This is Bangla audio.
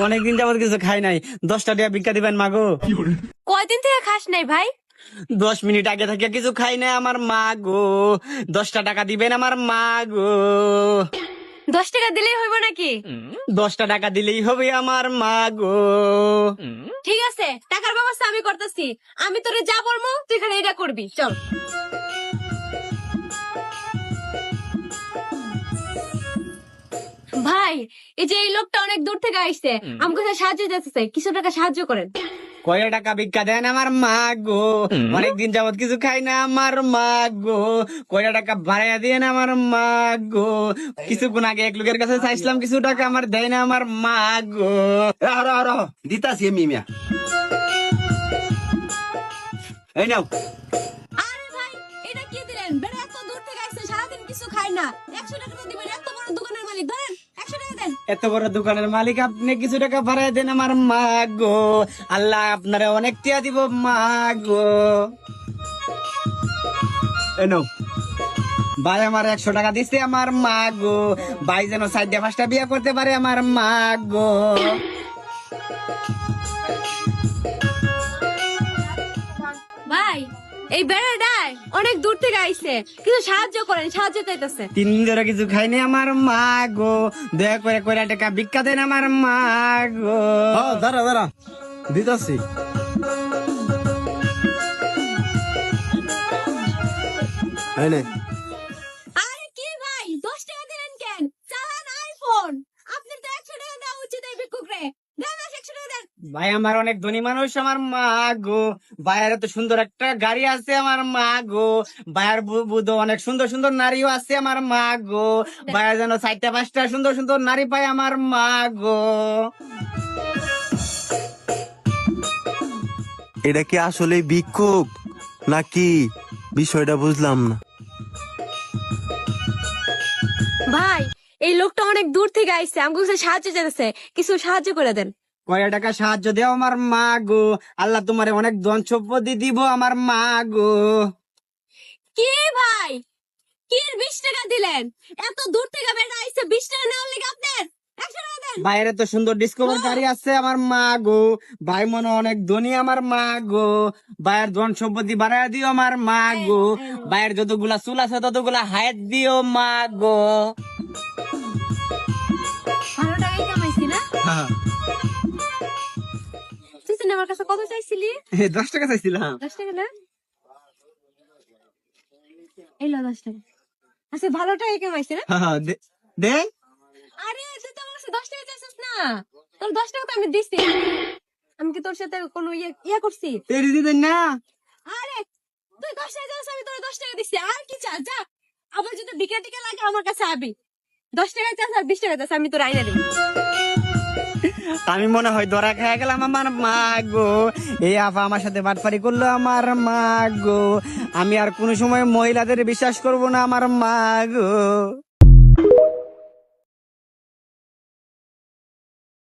অনেকদিন যাবত কিছু খাই নাই, 10টা টাকা ভিক্ষা দিবেন মাগো। কয়দিন থেকে খাস নাই ভাই? 10 মিনিট আগে থেকে কিছু খাই নাই আমার মা গো, 10টা টাকা দিবেন আমার মা গো। 10 টাকা দিলেই হইব নাকি? 10টা টাকা দিলেই হবে আমার মা গো। ঠিক আছে, টাকার ব্যবস্থা আমি করতেছি। আমি তোরে যা বলবো তুই এখানে এটা করবি, চল। ভাই, এই যে এই লোকটা অনেক দূর থেকে আইছে, আমাকে সাহায্য দিতেছে, কিছু টাকা সাহায্য করেন। কয় টাকা ভিক্ষা দেন আমার মা গো, অনেকদিন যাবত কিছু খাই না আমার মা গো। কয় টাকা ভাড়া দেন আমার মা গো। কিছুক্ষণ আগে এক লোকের কাছে চাইছিলাম কিছু টাকা, আমার দেয় না আমার মা গো। দিতাছি আমি মিয়া। এই নাও। আরে ভাই, এটা কি দিলেন? বেটা এত দূর থেকে আইছে, সারাদিন কিছু খায় না। 100 টাকা তো দিবেন, এত বড় দোকানের মালিক, ধরেন 100 টাকা দেন। এত বড় দোকানের মালিক আপনি, কিছু টাকা ভাড়া দেন আমার মা গো। আল্লাহ আপনারা অনেক টিয়া দিব মা গো। এই নাও। ভাই আমার 100 টাকা দিচ্ছে আমার মা গো। ভাই যেন 4টা-5টা বিয়ে করতে পারে আমার মা গো। ভাই, এই বেড়াটাই অনেক দূর থেকে আইছে, কিছু সাহায্য করেন, সাহায্য চাইতেছে। 3 দিন ধরে কিছু খাইনি আমার মা গো, দয়া করে কয়টা টাকা ভিক্ষা দেন আমার মা গো। দাঁড়া দিতাছি। এই নে। আরে কি ভাই, 10 টাকা দিলেন কেন? চালান আইফোন, আপনার তো 100 টাকা দেওয়া উচিত এই ভিক্ষুকরে। দেন 100 টাকা দেন। ভাই আমার অনেক ধনী মানুষ আমার মা গো। ভাইয়ের এত সুন্দর একটা গাড়ি আছে আমার মা গো। ভাইয়ের বুধ অনেক সুন্দর সুন্দর নারীও আছে আমার মা গো। ভাইয়ের যেন 4টা-5টা সুন্দর সুন্দর নারী পায় আমার মা গো। এটা কি আসলে ভিক্ষুক নাকি? বিষয়টা বুঝলাম না। ভাই, এই লোকটা অনেক দূর থেকে আইছে, আমাকে কিছু সাহায্য চাইতেছে, কিছু সাহায্য করে দেন। কয় টাকা সাহায্য দেও আমার মা গো। আল্লাহ তোমারে অনেক ধন সম্পত্তি দিব আমার মা গো। কি ভাই, কি 20 টাকা দিলেন? এত দূর থেকে বেটা আইছে, 20 টাকা নেওয়ার লেগে আপনার 100 টাকা দেন। ভাইয়ের এত সুন্দর ডিসকভার গাড়ি আছে আমার মা গো। ভাই মনে অনেক ধনী আমার মা গো। ভাইয়ের ধন সম্পত্তি বাড়ায় দিও আমার মা গো। ভাইয়ের যতগুলা চুল আছে ততগুলা হায়াত দিও মা গো। 12 টাকাই কামাইছি না? তুই তো আমার কাছে কত চাইছিলি? 10 টাকা চাইছিলাম। 10 টাকা না? এই লো 10 টাকা। আচ্ছা, ভালো টাকাই কামাইছি না? দে আরে তুই তো আমার কাছে 10 টাকা চাইছিস না? তোর 10 টাকা তো আমি দিছি। আমি কি তোর সাথে কোনো ইয়া করছি? তেরি দিবেন না। আরে তুই 10 টাকা চাইছিস, আমি তোর 10 টাকা দিছি। আর কি চাস? যা, আবার যদি বিকা টিকা লাগে আমার কাছে আবি। 10 টাকা চাস আর 20 টাকা চাস, আমি তোর আইনা দেব। আমি মনে হয় ধরা খেয়ে গেলাম আমার মা গো। এই আফা আমার সাথে বাটপারি করলো আমার মা গো। আমি আর কোনো সময় মহিলাদের বিশ্বাস করব না আমার মা গো।